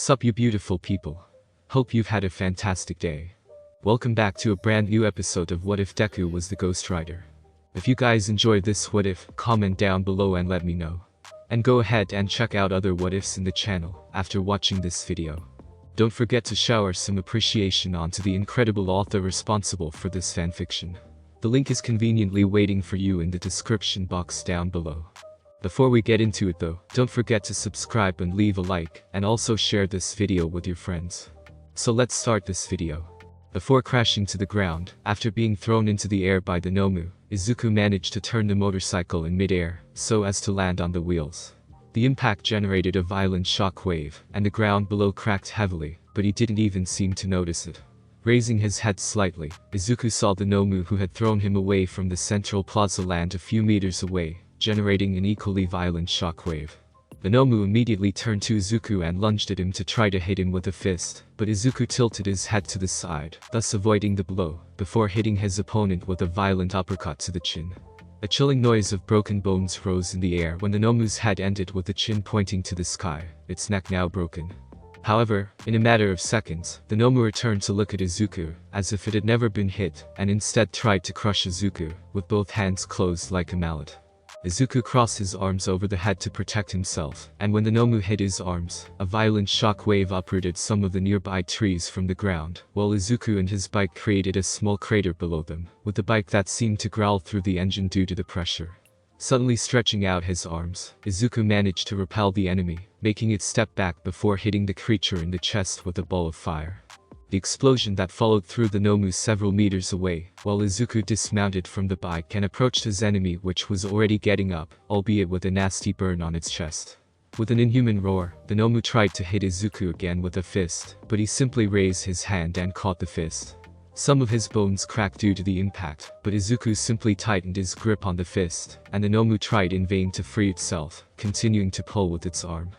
Sup you beautiful people. Hope you've had a fantastic day. Welcome back to a brand new episode of What If Deku was the Ghost Rider. If you guys enjoyed this what if, comment down below and let me know. And go ahead and check out other what ifs in the channel after watching this video. Don't forget to shower some appreciation onto the incredible author responsible for this fanfiction. The link is conveniently waiting for you in the description box down below. Before we get into it though, don't forget to subscribe and leave a like, and also share this video with your friends. So let's start this video. Before crashing to the ground, after being thrown into the air by the Nomu, Izuku managed to turn the motorcycle in mid-air, so as to land on the wheels. The impact generated a violent shock wave, and the ground below cracked heavily, but he didn't even seem to notice it. Raising his head slightly, Izuku saw the Nomu who had thrown him away from the central plaza land a few meters away, generating an equally violent shockwave. The Nomu immediately turned to Izuku and lunged at him to try to hit him with a fist, but Izuku tilted his head to the side, thus avoiding the blow, before hitting his opponent with a violent uppercut to the chin. A chilling noise of broken bones rose in the air when the Nomu's head ended with the chin pointing to the sky, its neck now broken. However, in a matter of seconds, the Nomu returned to look at Izuku, as if it had never been hit, and instead tried to crush Izuku, with both hands closed like a mallet. Izuku crossed his arms over the head to protect himself, and when the Nomu hit his arms, a violent shock wave uprooted some of the nearby trees from the ground, while Izuku and his bike created a small crater below them, with the bike that seemed to growl through the engine due to the pressure. Suddenly stretching out his arms, Izuku managed to repel the enemy, making it step back before hitting the creature in the chest with a ball of fire. The explosion that followed threw the Nomu several meters away, while Izuku dismounted from the bike and approached his enemy, which was already getting up, albeit with a nasty burn on its chest. With an inhuman roar, the Nomu tried to hit Izuku again with a fist, but he simply raised his hand and caught the fist. Some of his bones cracked due to the impact, but Izuku simply tightened his grip on the fist, and the Nomu tried in vain to free itself, continuing to pull with its arm.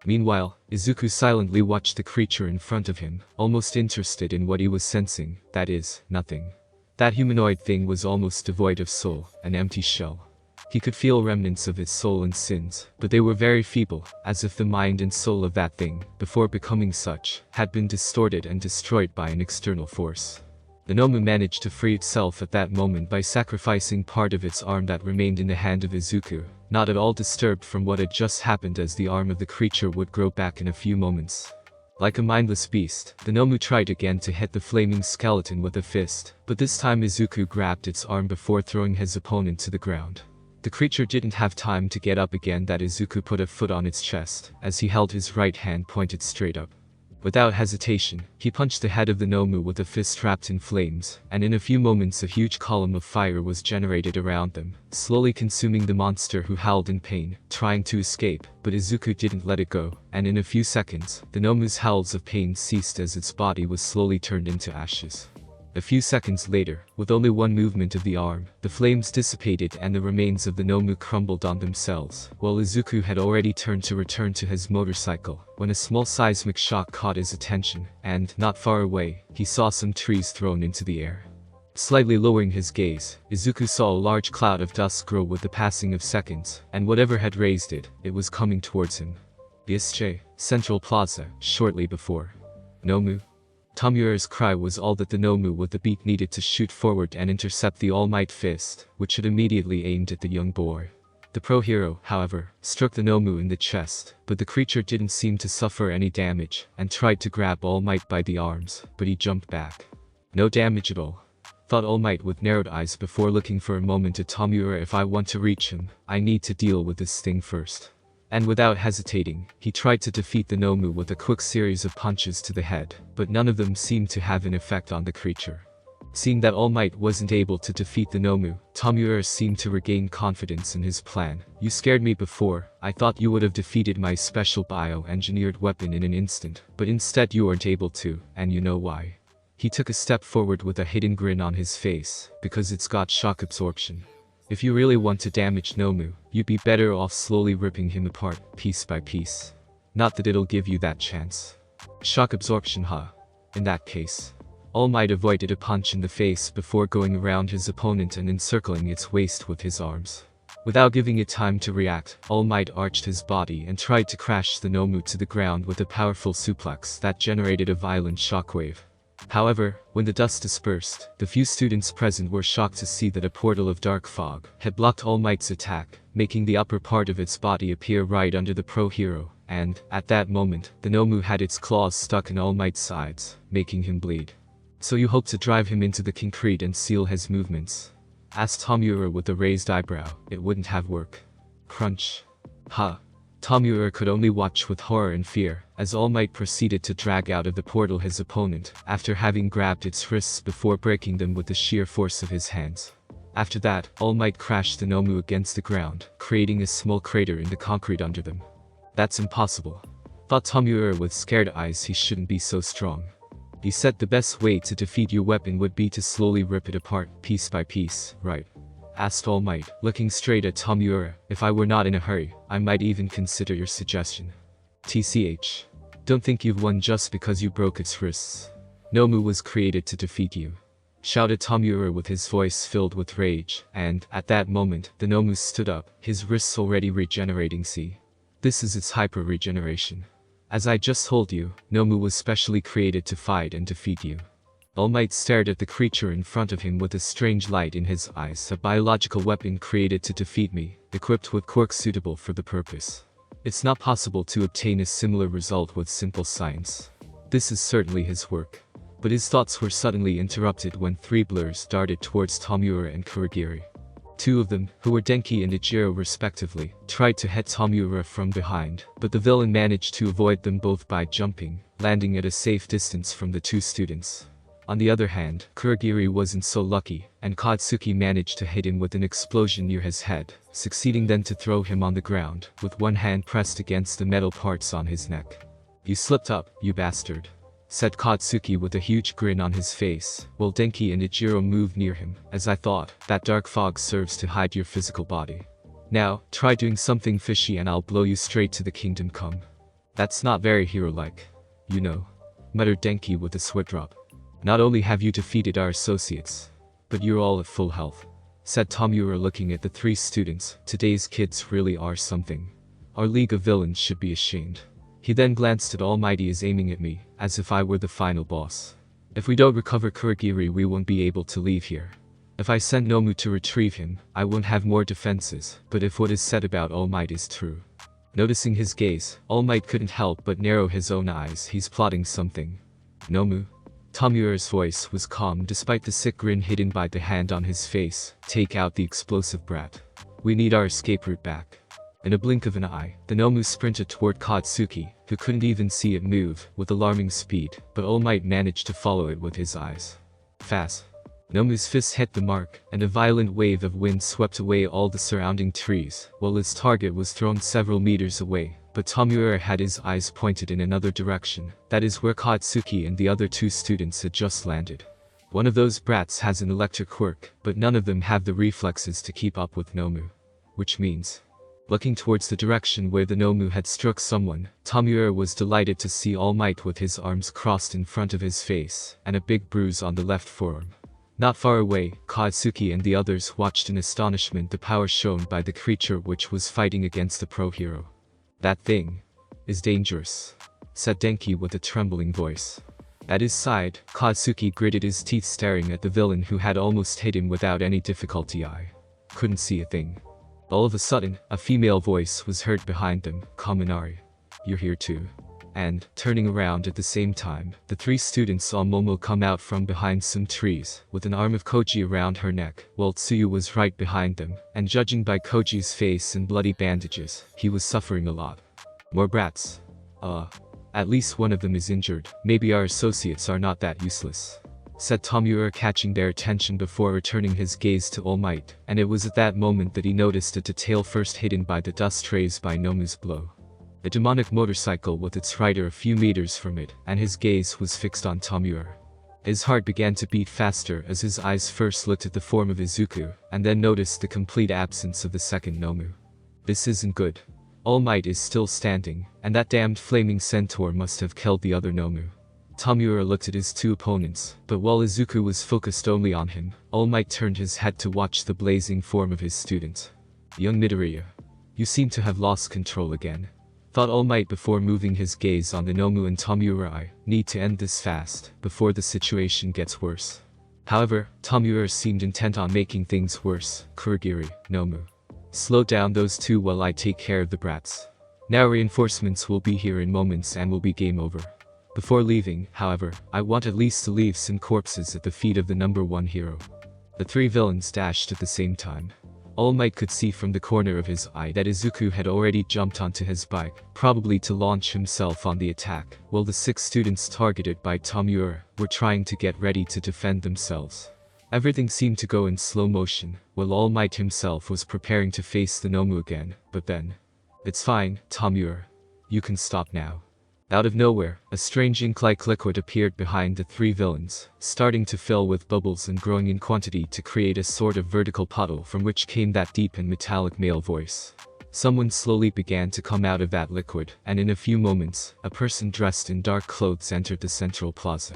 Meanwhile, Izuku silently watched the creature in front of him, almost interested in what he was sensing, that is, nothing. That humanoid thing was almost devoid of soul, an empty shell. He could feel remnants of its soul and sins, but they were very feeble, as if the mind and soul of that thing, before becoming such, had been distorted and destroyed by an external force. The Nomu managed to free itself at that moment by sacrificing part of its arm that remained in the hand of Izuku, not at all disturbed from what had just happened, as the arm of the creature would grow back in a few moments. Like a mindless beast, the Nomu tried again to hit the flaming skeleton with a fist, but this time Izuku grabbed its arm before throwing his opponent to the ground. The creature didn't have time to get up again that Izuku put a foot on its chest, as he held his right hand pointed straight up. Without hesitation, he punched the head of the Nomu with a fist wrapped in flames, and in a few moments a huge column of fire was generated around them, slowly consuming the monster, who howled in pain, trying to escape, but Izuku didn't let it go, and in a few seconds, the Nomu's howls of pain ceased as its body was slowly turned into ashes. A few seconds later, with only one movement of the arm, the flames dissipated and the remains of the Nomu crumbled on themselves, while Izuku had already turned to return to his motorcycle, when a small seismic shock caught his attention, and, not far away, he saw some trees thrown into the air. Slightly lowering his gaze, Izuku saw a large cloud of dust grow with the passing of seconds, and whatever had raised it, it was coming towards him. The Central Plaza, shortly before. Nomu. Tomoura's cry was all that the Nomu with the beat needed to shoot forward and intercept the All Might fist, which had immediately aimed at the young boy. The pro hero, however, struck the Nomu in the chest, but the creature didn't seem to suffer any damage, and tried to grab All Might by the arms, but he jumped back. No damage at all, thought All Might with narrowed eyes before looking for a moment at Tomoura. If I want to reach him, I need to deal with this thing first. And without hesitating, he tried to defeat the Nomu with a quick series of punches to the head, but none of them seemed to have an effect on the creature. Seeing that All Might wasn't able to defeat the Nomu, Tomoura seemed to regain confidence in his plan. You scared me before. I thought you would have defeated my special bio-engineered weapon in an instant, but instead you weren't able to, and you know why. He took a step forward with a hidden grin on his face, because it's got shock absorption. If you really want to damage Nomu, you'd be better off slowly ripping him apart, piece by piece. Not that it'll give you that chance. Shock absorption, huh? In that case. All Might avoided a punch in the face before going around his opponent and encircling its waist with his arms. Without giving it time to react, All Might arched his body and tried to crash the Nomu to the ground with a powerful suplex that generated a violent shockwave. However, when the dust dispersed, the few students present were shocked to see that a portal of dark fog had blocked All Might's attack, making the upper part of its body appear right under the pro hero, and, at that moment, the Nomu had its claws stuck in All Might's sides, making him bleed. "So you hope to drive him into the concrete and seal his movements?" asked Tomura with a raised eyebrow. "It wouldn't have worked." Crunch. Ha. Tomura could only watch with horror and fear, as All Might proceeded to drag out of the portal his opponent, after having grabbed its wrists before breaking them with the sheer force of his hands. After that, All Might crashed the Nomu against the ground, creating a small crater in the concrete under them. "That's impossible," thought Tomura with scared eyes. "He shouldn't be so strong." "He said the best way to defeat your weapon would be to slowly rip it apart, piece by piece, right?" asked All Might, looking straight at Tomura. "If I were not in a hurry, I might even consider your suggestion." "TCH. Don't think you've won just because you broke its wrists. Nomu was created to defeat you," shouted Tomura with his voice filled with rage, and, at that moment, the Nomu stood up, his wrists already regenerating. "See? This is its hyper-regeneration. As I just told you, Nomu was specially created to fight and defeat you." All Might stared at the creature in front of him with a strange light in his eyes. "A biological weapon created to defeat me, equipped with quirks suitable for the purpose. It's not possible to obtain a similar result with simple science. This is certainly his work." But his thoughts were suddenly interrupted when three blurs darted towards Tomura and Kurogiri. Two of them, who were Denki and Ichiro respectively, tried to hit Tomura from behind, but the villain managed to avoid them both by jumping, landing at a safe distance from the two students. On the other hand, Kurogiri wasn't so lucky, and Katsuki managed to hit him with an explosion near his head, succeeding then to throw him on the ground, with one hand pressed against the metal parts on his neck. "You slipped up, you bastard," said Katsuki with a huge grin on his face, while Denki and Ichiro moved near him. "As I thought, that dark fog serves to hide your physical body. Now, try doing something fishy and I'll blow you straight to the kingdom come." "That's not very hero-like, you know," muttered Denki with a sweat drop. "Not only have you defeated our associates, but you're all at full health," said Tomura looking at the three students. "Today's kids really are something. Our League of Villains should be ashamed." He then glanced at Almighty as aiming at me, as if I were the final boss. "If we don't recover Kurogiri, we won't be able to leave here. If I send Nomu to retrieve him, I won't have more defenses, but if what is said about All Might is true." Noticing his gaze, All Might couldn't help but narrow his own eyes. "He's plotting something." "Nomu?" Tomura's voice was calm despite the sick grin hidden by the hand on his face. "Take out the explosive brat. We need our escape route back." In a blink of an eye, the Nomu sprinted toward Katsuki, who couldn't even see it move, with alarming speed, but All Might managed to follow it with his eyes. Fast. Nomu's fist hit the mark, and a violent wave of wind swept away all the surrounding trees, while its target was thrown several meters away. But Tomura had his eyes pointed in another direction, that is where Katsuki and the other two students had just landed. One of those brats has an electric quirk, but none of them have the reflexes to keep up with Nomu. Which means... Looking towards the direction where the Nomu had struck someone, Tomura was delighted to see All Might with his arms crossed in front of his face, and a big bruise on the left forearm. Not far away, Katsuki and the others watched in astonishment the power shown by the creature which was fighting against the pro-hero. "That thing is dangerous," said Denki with a trembling voice. At his side, Katsuki gritted his teeth staring at the villain who had almost hit him without any difficulty. "I couldn't see a thing." All of a sudden, a female voice was heard behind them. "Kaminari, you're here too." And, turning around at the same time, the three students saw Momo come out from behind some trees, with an arm of Koji around her neck, while Tsuyu was right behind them, and judging by Koji's face and bloody bandages, he was suffering a lot. "More brats. At least one of them is injured. Maybe our associates are not that useless," said Tomura, catching their attention before returning his gaze to All Might, and it was at that moment that he noticed a detail first hidden by the dust raised by Nomu's blow. A demonic motorcycle with its rider a few meters from it, and his gaze was fixed on Tomura. His heart began to beat faster as his eyes first looked at the form of Izuku, and then noticed the complete absence of the second Nomu. This isn't good. All Might is still standing, and that damned flaming centaur must have killed the other Nomu. Tomura looked at his two opponents, but while Izuku was focused only on him, All Might turned his head to watch the blazing form of his student. Young Midoriya. You seem to have lost control again. Thought All Might before moving his gaze on the Nomu and Tomoura. I need to end this fast, before the situation gets worse. However, Tomoura seemed intent on making things worse. Kurogiri, Nomu. Slow down those two while I take care of the brats. Now reinforcements will be here in moments and will be game over. Before leaving, however, I want at least to leave some corpses at the feet of the #1 hero. The three villains dashed at the same time. All Might could see from the corner of his eye that Izuku had already jumped onto his bike, probably to launch himself on the attack, while the 6 students targeted by Tomoura were trying to get ready to defend themselves. Everything seemed to go in slow motion, while All Might himself was preparing to face the Nomu again, but then... It's fine, Tomoura. You can stop now. Out of nowhere, a strange ink-like liquid appeared behind the 3 villains, starting to fill with bubbles and growing in quantity to create a sort of vertical puddle from which came that deep and metallic male voice. Someone slowly began to come out of that liquid, and in a few moments, a person dressed in dark clothes entered the central plaza.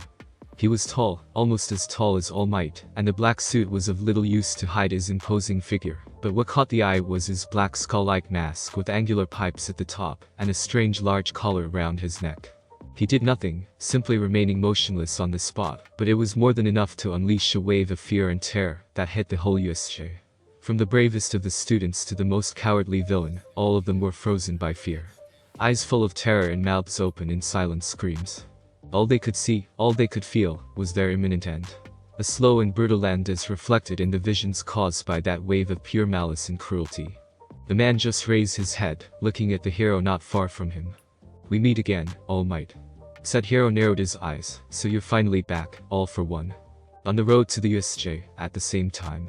He was tall, almost as tall as All Might, and the black suit was of little use to hide his imposing figure, but what caught the eye was his black skull-like mask with angular pipes at the top, and a strange large collar around his neck. He did nothing, simply remaining motionless on the spot, but it was more than enough to unleash a wave of fear and terror that hit the whole USJ. From the bravest of the students to the most cowardly villain, all of them were frozen by fear. Eyes full of terror and mouths open in silent screams. All they could see, all they could feel, was their imminent end. A slow and brutal end as reflected in the visions caused by that wave of pure malice and cruelty. The man just raised his head, looking at the hero not far from him. "We meet again, All Might." Said hero narrowed his eyes. "So you're finally back, all for one." On the road to the USJ, at the same time.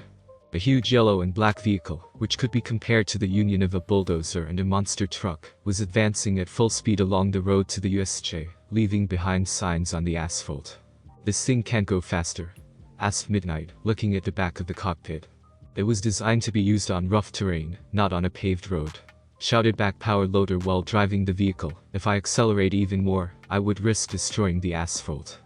A huge yellow and black vehicle, which could be compared to the union of a bulldozer and a monster truck, was advancing at full speed along the road to the USJ, leaving behind signs on the asphalt. "This thing can't go faster?" asked Midnight, looking at the back of the cockpit. "It was designed to be used on rough terrain, not on a paved road," shouted back Power Loader while driving the vehicle. "If I accelerate even more, I would risk destroying the asphalt."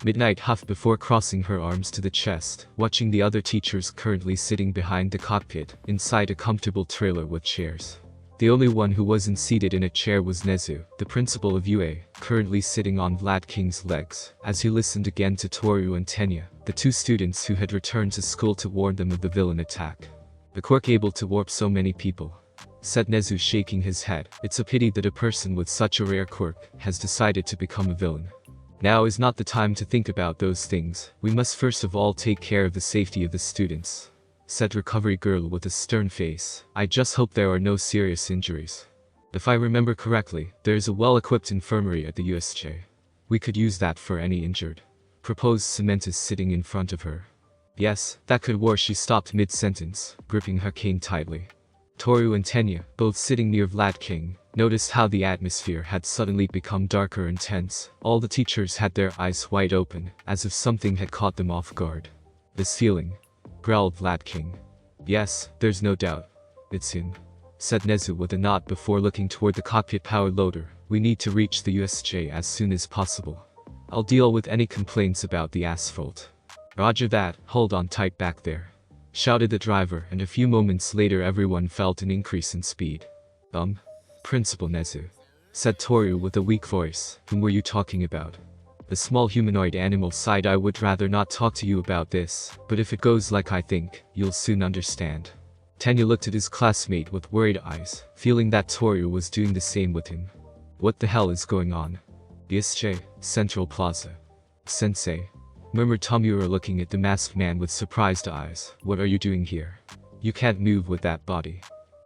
Midnight huffed before crossing her arms to the chest, watching the other teachers currently sitting behind the cockpit, inside a comfortable trailer with chairs. The only one who wasn't seated in a chair was Nezu, the principal of UA, currently sitting on Vlad King's legs, as he listened again to Toru and Tenya, the 2 students who had returned to school to warn them of the villain attack. "The Quirk able to warp so many people," said Nezu, shaking his head. "It's a pity that a person with such a rare quirk has decided to become a villain. Now is not the time to think about those things. We must first of all take care of the safety of the students," said Recovery Girl with a stern face. "I just hope there are no serious injuries. If I remember correctly, there is a well-equipped infirmary at the USJ. We could use that for any injured," proposed Cementus sitting in front of her. "Yes, that could work." She stopped mid-sentence, gripping her cane tightly. Toru and Tenya, both sitting near Vlad King, noticed how the atmosphere had suddenly become darker and tense. All the teachers had their eyes wide open, as if something had caught them off guard. "This feeling," growled Vlad King. "Yes, there's no doubt. It's him," said Nezu with a nod before looking toward the cockpit power loader. "We need to reach the USJ as soon as possible. I'll deal with any complaints about the asphalt." "Roger that, hold on tight back there," shouted the driver, and a few moments later everyone felt an increase in speed. Principal Nezu," said Toru with a weak voice. "Whom were you talking about?" The small humanoid animal sighed. "I would rather not talk to you about this, but if it goes like I think, you'll soon understand." Tenya looked at his classmate with worried eyes, feeling that Toru was doing the same with him. "What the hell is going on?" "USJ, Central Plaza." "Sensei," murmured Tomoura looking at the masked man with surprised eyes. "What are you doing here? You can't move with that body."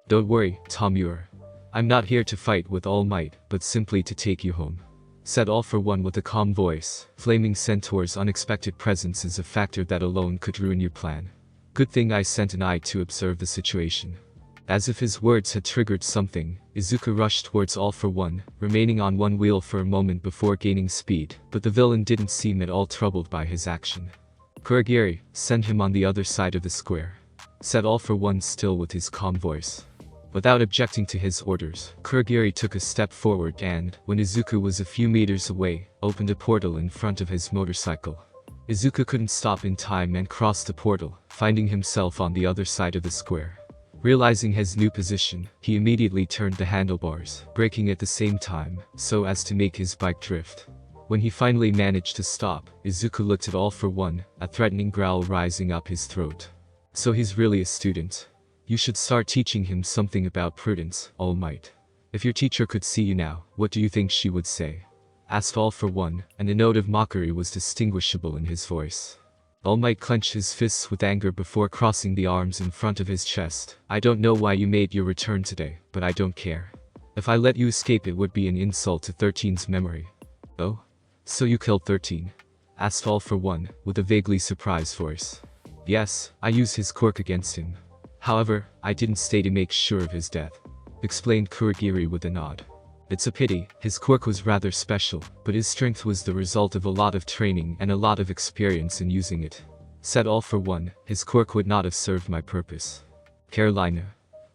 "Don't worry, Tomoura. I'm not here to fight with All Might, but simply to take you home," said All for One with a calm voice. "Flaming Centaur's unexpected presence is a factor that alone could ruin your plan. Good thing I sent an eye to observe the situation." As if his words had triggered something, Izuku rushed towards All for One, remaining on one wheel for a moment before gaining speed, but the villain didn't seem at all troubled by his action. "Kurogiri, send him on the other side of the square," said All for One still with his calm voice. Without objecting to his orders, Kurogiri took a step forward and, when Izuku was a few meters away, opened a portal in front of his motorcycle. Izuku couldn't stop in time and crossed the portal, finding himself on the other side of the square. Realizing his new position, he immediately turned the handlebars, braking at the same time, so as to make his bike drift. When he finally managed to stop, Izuku looked at All for One, a threatening growl rising up his throat. So he's really a student. You should start teaching him something about prudence, All Might. If your teacher could see you now, what do you think she would say? Asked All for One, and a note of mockery was distinguishable in his voice. All Might clenched his fists with anger before crossing the arms in front of his chest. I don't know why you made your return today, but I don't care. If I let you escape, it would be an insult to 13's memory. Oh? So you killed 13? Asked All for One, with a vaguely surprised voice. Yes, I used his quirk against him. However, I didn't stay to make sure of his death. Explained Kurogiri with a nod. It's a pity, his quirk was rather special, but his strength was the result of a lot of training and a lot of experience in using it. Said All for One, his quirk would not have served my purpose. Carolina.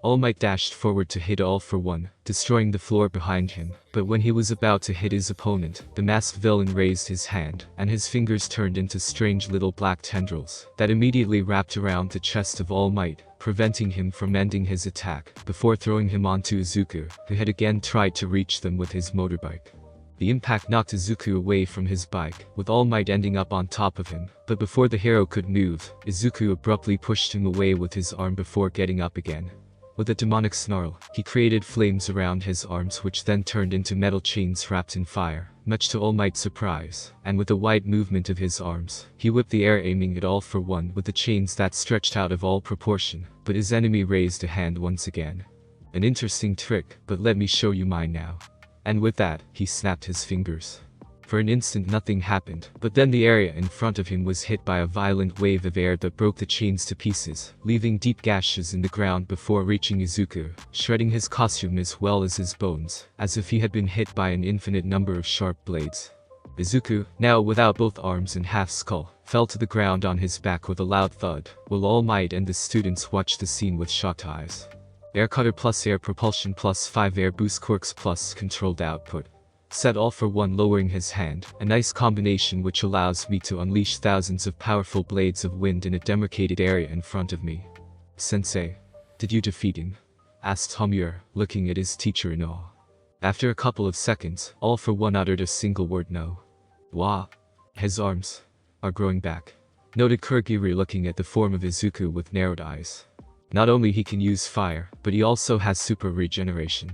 All Might dashed forward to hit All for One, destroying the floor behind him, but when he was about to hit his opponent, the masked villain raised his hand, and his fingers turned into strange little black tendrils that immediately wrapped around the chest of All Might, preventing him from ending his attack, before throwing him onto Izuku, who had again tried to reach them with his motorbike. The impact knocked Izuku away from his bike, with All Might ending up on top of him, but before the hero could move, Izuku abruptly pushed him away with his arm before getting up again. With a demonic snarl, he created flames around his arms which then turned into metal chains wrapped in fire, much to All Might's surprise, and with a wide movement of his arms, he whipped the air aiming at All for One with the chains that stretched out of all proportion, but his enemy raised a hand once again. An interesting trick, but let me show you mine now. And with that, he snapped his fingers. For an instant nothing happened, but then the area in front of him was hit by a violent wave of air that broke the chains to pieces, leaving deep gashes in the ground before reaching Izuku, shredding his costume as well as his bones, as if he had been hit by an infinite number of sharp blades. Izuku, now without both arms and half skull, fell to the ground on his back with a loud thud, while All Might and the students watched the scene with shocked eyes. Air cutter plus air propulsion plus 5 air boost quirks plus controlled output. Said All for One, lowering his hand, a nice combination which allows me to unleash thousands of powerful blades of wind in a demarcated area in front of me. Sensei, did you defeat him? Asked Tomura, looking at his teacher in awe. After a couple of seconds, All for One uttered a single word: no. Wah. His arms are growing back. Noted Kurogiri, looking at the form of Izuku with narrowed eyes. Not only he can use fire, but he also has super regeneration.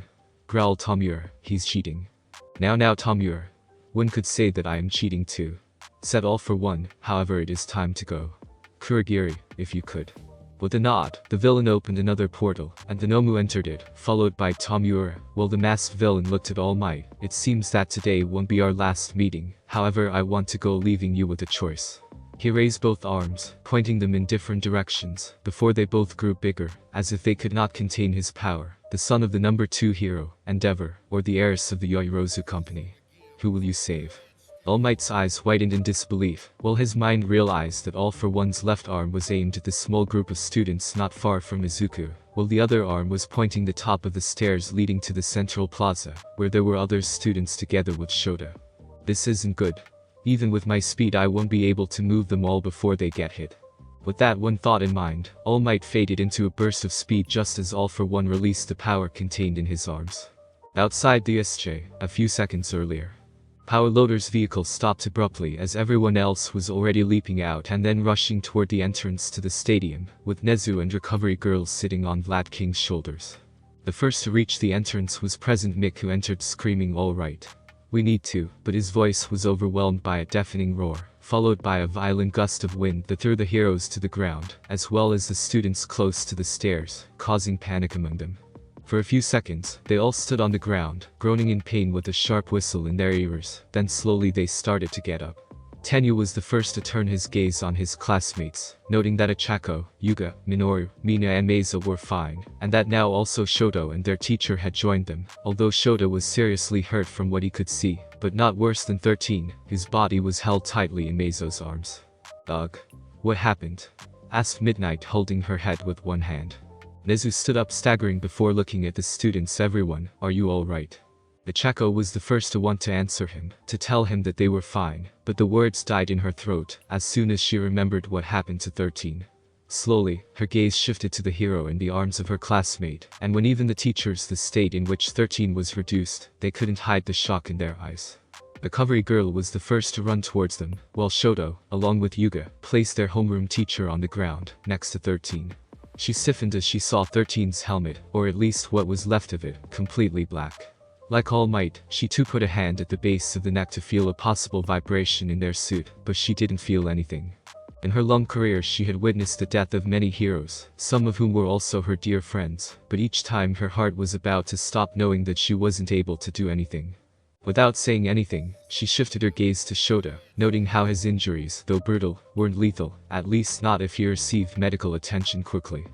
Growled Tomura, he's cheating. Now Tomura. One could say that I am cheating too. Said All for One, however it is time to go. Kurogiri, if you could. With a nod, the villain opened another portal, and the Nomu entered it, followed by Tomura. While the masked villain looked at All Might, it seems that today won't be our last meeting, however I want to go, leaving you with a choice. He raised both arms, pointing them in different directions, before they both grew bigger, as if they could not contain his power. The son of the number 2 hero, Endeavor, or the heiress of the Yoirozu company. Who will you save? All Might's eyes widened in disbelief, while his mind realized that All for One's left arm was aimed at the small group of students not far from Izuku, while the other arm was pointing the top of the stairs leading to the central plaza, where there were other students together with Shota. This isn't good. Even with my speed I won't be able to move them all before they get hit. With that one thought in mind, All Might faded into a burst of speed just as All for One released the power contained in his arms. Outside the SJ, a few seconds earlier. Power Loader's vehicle stopped abruptly as everyone else was already leaping out and then rushing toward the entrance to the stadium, with Nezu and Recovery Girls sitting on Vlad King's shoulders. The first to reach the entrance was Present Mick, who entered screaming, "All right. We need to," but his voice was overwhelmed by a deafening roar, followed by a violent gust of wind that threw the heroes to the ground, as well as the students close to the stairs, causing panic among them. For a few seconds, they all stood on the ground, groaning in pain with a sharp whistle in their ears, then slowly they started to get up. Tenyu was the first to turn his gaze on his classmates, noting that Achako, Yuga, Minoru, Mina and Meiza were fine, and that now also Shoto and their teacher had joined them, although Shota was seriously hurt from what he could see, but not worse than 13, whose body was held tightly in Meizo's arms. "Ugh. What happened?" asked Midnight, holding her head with one hand. Nezu stood up, staggering before looking at the students. "Everyone, are you all right?" Achako was the first to want to answer him, to tell him that they were fine, but the words died in her throat as soon as she remembered what happened to 13. Slowly, her gaze shifted to the hero in the arms of her classmate, and when even the teachers the state in which 13 was reduced, they couldn't hide the shock in their eyes. The covery girl was the first to run towards them, while Shoto, along with Yuga, placed their homeroom teacher on the ground, next to 13. She stiffened as she saw 13's helmet, or at least what was left of it, completely black. Like All Might, she too put a hand at the base of the neck to feel a possible vibration in their suit, but she didn't feel anything. In her long career she had witnessed the death of many heroes, some of whom were also her dear friends, but each time her heart was about to stop knowing that she wasn't able to do anything. Without saying anything, she shifted her gaze to Shota, noting how his injuries, though brutal, weren't lethal, at least not if he received medical attention quickly.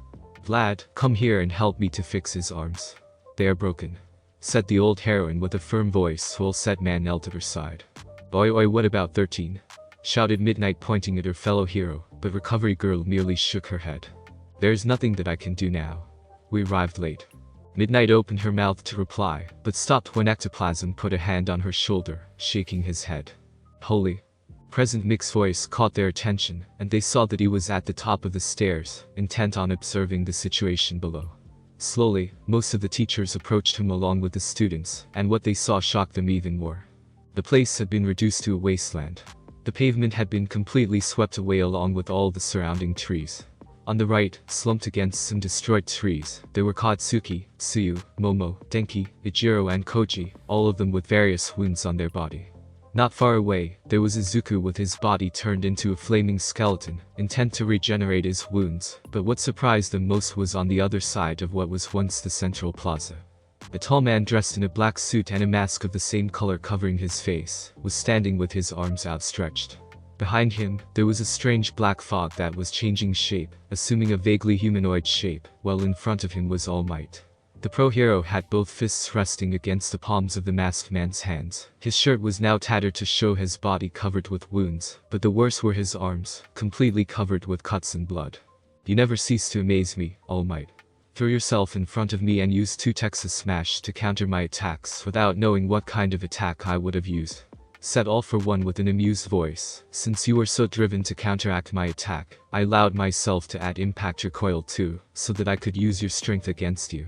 "Vlad, come here and help me to fix his arms. They are broken," said the old heroine with a firm voice while said man knelt at her side. Oi, what about 13? Shouted Midnight, pointing at her fellow hero, but Recovery Girl merely shook her head. "There's nothing that I can do now. We arrived late." Midnight opened her mouth to reply, but stopped when Ectoplasm put a hand on her shoulder, shaking his head. "Holy." Present Mick's voice caught their attention, and they saw that he was at the top of the stairs, intent on observing the situation below. Slowly, most of the teachers approached him along with the students, and what they saw shocked them even more. The place had been reduced to a wasteland. The pavement had been completely swept away along with all the surrounding trees. On the right, slumped against some destroyed trees, there were Katsuki, Tsuyu, Momo, Denki, Ijiro and Koji, all of them with various wounds on their body. Not far away, there was Izuku with his body turned into a flaming skeleton, intent to regenerate his wounds, but what surprised them most was on the other side of what was once the central plaza. A tall man dressed in a black suit and a mask of the same color covering his face, was standing with his arms outstretched. Behind him, there was a strange black fog that was changing shape, assuming a vaguely humanoid shape, while in front of him was All Might. The pro-hero had both fists resting against the palms of the masked man's hands. His shirt was now tattered to show his body covered with wounds, but the worst were his arms, completely covered with cuts and blood. "You never cease to amaze me, All Might. Throw yourself in front of me and use 2 Texas Smash to counter my attacks without knowing what kind of attack I would have used," said All for One with an amused voice. "Since you were so driven to counteract my attack, I allowed myself to add impact recoil too, so that I could use your strength against you."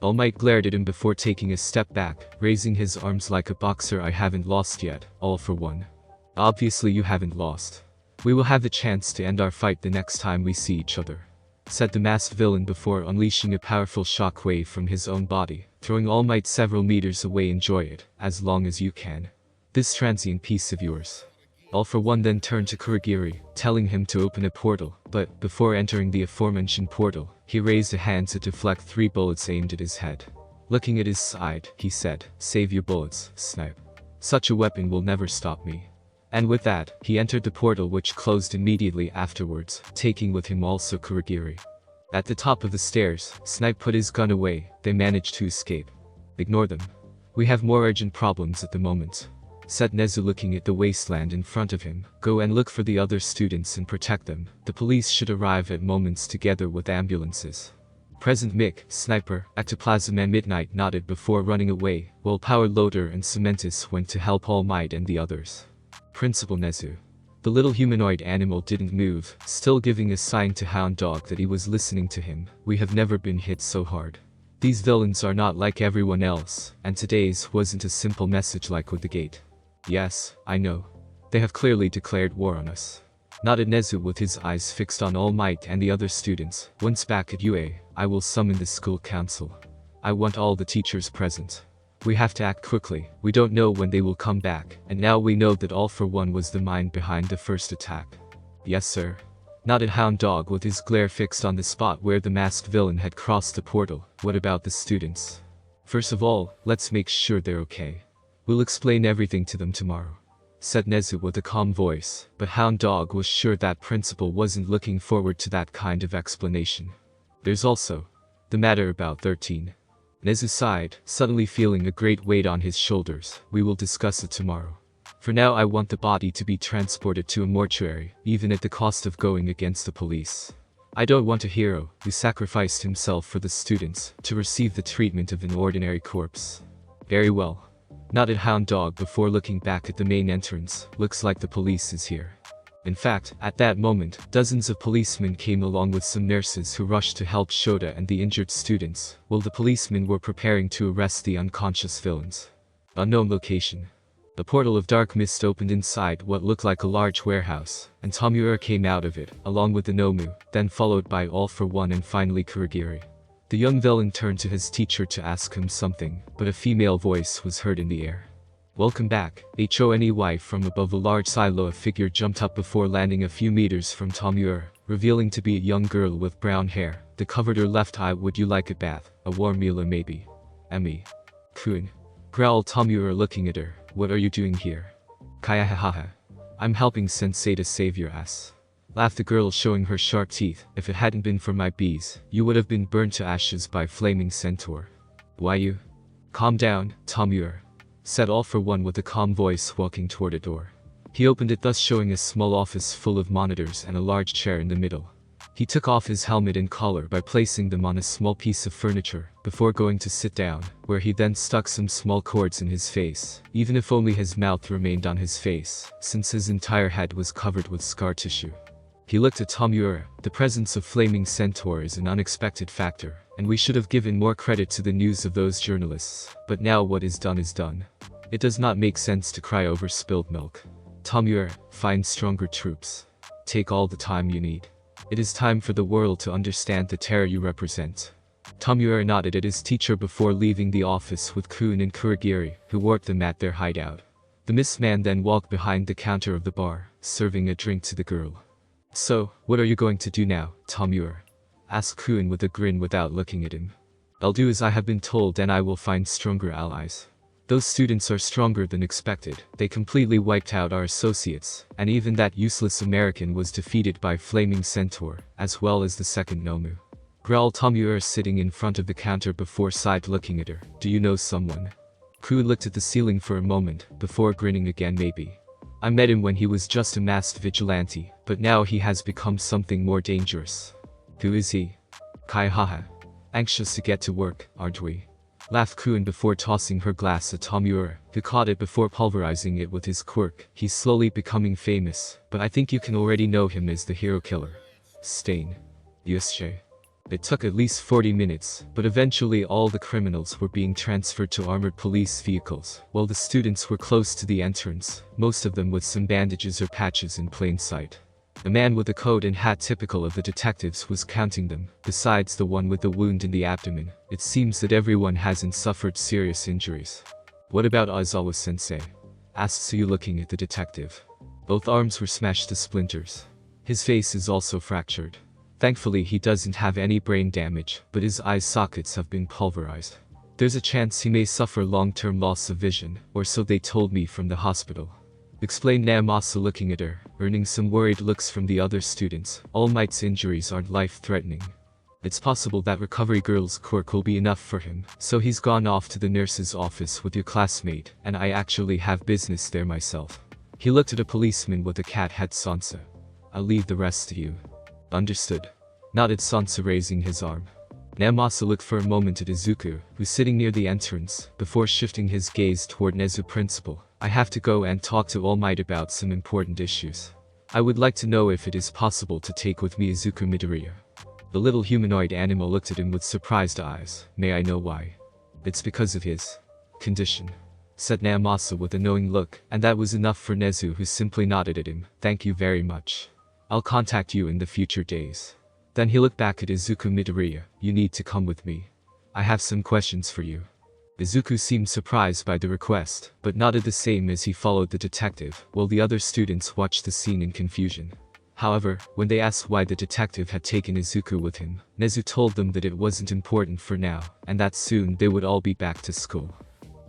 All Might glared at him before taking a step back, raising his arms like a boxer. "I haven't lost yet, All for One. Obviously you haven't lost. We will have the chance to end our fight the next time we see each other," said the masked villain before unleashing a powerful shockwave from his own body, throwing All Might several meters away. "Enjoy it, as long as you can. This transient piece of yours." All for One then turned to Kurogiri, telling him to open a portal, but, before entering the aforementioned portal, he raised a hand to deflect 3 bullets aimed at his head. Looking at his side, he said, "Save your bullets, Snipe. Such a weapon will never stop me." And with that, he entered the portal, which closed immediately afterwards, taking with him also Kurogiri. At the top of the stairs, Snipe put his gun away. They managed to escape. "Ignore them. We have more urgent problems at the moment," said Nezu, looking at the wasteland in front of him. "Go and look for the other students and protect them. The police should arrive at moments together with ambulances." Present Mick, Sniper, Ectoplasm and Midnight nodded before running away, while Power Loader and Cementus went to help All Might and the others. Principal Nezu. The little humanoid animal didn't move, still giving a sign to Hound Dog that he was listening to him. "We have never been hit so hard. These villains are not like everyone else, and today's wasn't a simple message like with the gate. Yes, I know. They have clearly declared war on us," nodded Nezu with his eyes fixed on All Might and the other students. "Once back at UA, I will summon the school council. I want all the teachers present. We have to act quickly. We don't know when they will come back, and now we know that All for One was the mind behind the first attack." "Yes sir," nodded Hound Dog with his glare fixed on the spot where the masked villain had crossed the portal. "What about the students?" "First of all, let's make sure they're okay. We'll explain everything to them tomorrow," said Nezu with a calm voice, but Hound Dog was sure that Principal wasn't looking forward to that kind of explanation. "There's also the matter about 13. Nezu sighed, suddenly feeling a great weight on his shoulders. "We will discuss it tomorrow. For now I want the body to be transported to a mortuary, even at the cost of going against the police. I don't want a hero, who sacrificed himself for the students, to receive the treatment of an ordinary corpse." "Very well," nodded Hound Dog before looking back at the main entrance. "Looks like the police is here." In fact, at that moment, dozens of policemen came along with some nurses who rushed to help Shota and the injured students, while the policemen were preparing to arrest the unconscious villains. Unknown location. The portal of dark mist opened inside what looked like a large warehouse, and Tomoura came out of it, along with the Nomu, then followed by All for One and finally Kurogiri. The young villain turned to his teacher to ask him something, but a female voice was heard in the air. Welcome back, HONEY. From above a large silo a figure jumped up before landing a few meters from Tomoura, revealing to be a young girl with brown hair that covered her left eye. Would you like a bath, a warm meal or maybe? Emmy. Kun. Growled Tomoura looking at her. What are you doing here? Kayahaha. I'm helping sensei to save your ass. Laughed the girl showing her sharp teeth. If it hadn't been for my bees, you would have been burned to ashes by flaming centaur. Why you? Calm down, Tomoura. Said All for One with a calm voice walking toward a door. He opened it, thus showing a small office full of monitors and a large chair in the middle. He took off his helmet and collar by placing them on a small piece of furniture, before going to sit down, where he then stuck some small cords in his face, even if only his mouth remained on his face, since his entire head was covered with scar tissue. He looked at Tomoura. The presence of flaming centaur is an unexpected factor, and we should have given more credit to the news of those journalists, but now what is done is done. It does not make sense to cry over spilled milk. Tomoura, find stronger troops. Take all the time you need. It is time for the world to understand the terror you represent. Tomoura nodded at his teacher before leaving the office with Kun and Kurogiri, who worked them at their hideout. The mist man then walked behind the counter of the bar, serving a drink to the girl. So, what are you going to do now, Tomoura? Asked Kun with a grin without looking at him. I'll do as I have been told and I will find stronger allies. Those students are stronger than expected. They completely wiped out our associates, and even that useless American was defeated by flaming centaur, as well as the second Nomu. Growled Tomoura sitting in front of the counter before side looking at her. Do you know someone? Kun looked at the ceiling for a moment, before grinning again. Maybe. I met him when he was just a masked vigilante, but now he has become something more dangerous. Who is he? Kaihaha. Anxious to get to work, aren't we? Laughed Kun before tossing her glass at Tomoura, who caught it before pulverizing it with his quirk. He's slowly becoming famous, but I think you can already know him as the hero killer. Stain. Yusche. It took at least 40 minutes, but eventually all the criminals were being transferred to armored police vehicles, while the students were close to the entrance, most of them with some bandages or patches in plain sight. A man with a coat and hat typical of the detectives was counting them. Besides the one with the wound in the abdomen, it seems that everyone hasn't suffered serious injuries. What about Aizawa-sensei? Asked Suyu looking at the detective. Both arms were smashed to splinters. His face is also fractured. Thankfully he doesn't have any brain damage, but his eye sockets have been pulverized. There's a chance he may suffer long-term loss of vision, or so they told me from the hospital. Explained Namasa looking at her, earning some worried looks from the other students. All Might's injuries aren't life-threatening. It's possible that recovery girl's quirk will be enough for him, so he's gone off to the nurse's office with your classmate, and I actually have business there myself. He looked at a policeman with a cat head. Sansa. I'll leave the rest to you. Understood. Nodded Sansa, raising his arm. Namasa looked for a moment at Izuku, who's sitting near the entrance, before shifting his gaze toward Nezu principal. I have to go and talk to All Might about some important issues. I would like to know if it is possible to take with me Izuku Midoriya. The little humanoid animal looked at him with surprised eyes. May I know why? It's because of his condition, said Namasa with a knowing look, and that was enough for Nezu, who simply nodded at him. Thank you very much. I'll contact you in the future days. Then he looked back at Izuku Midoriya. You need to come with me. I have some questions for you. Izuku seemed surprised by the request, but nodded the same as he followed the detective, while the other students watched the scene in confusion. However, when they asked why the detective had taken Izuku with him, Nezu told them that it wasn't important for now, and that soon they would all be back to school.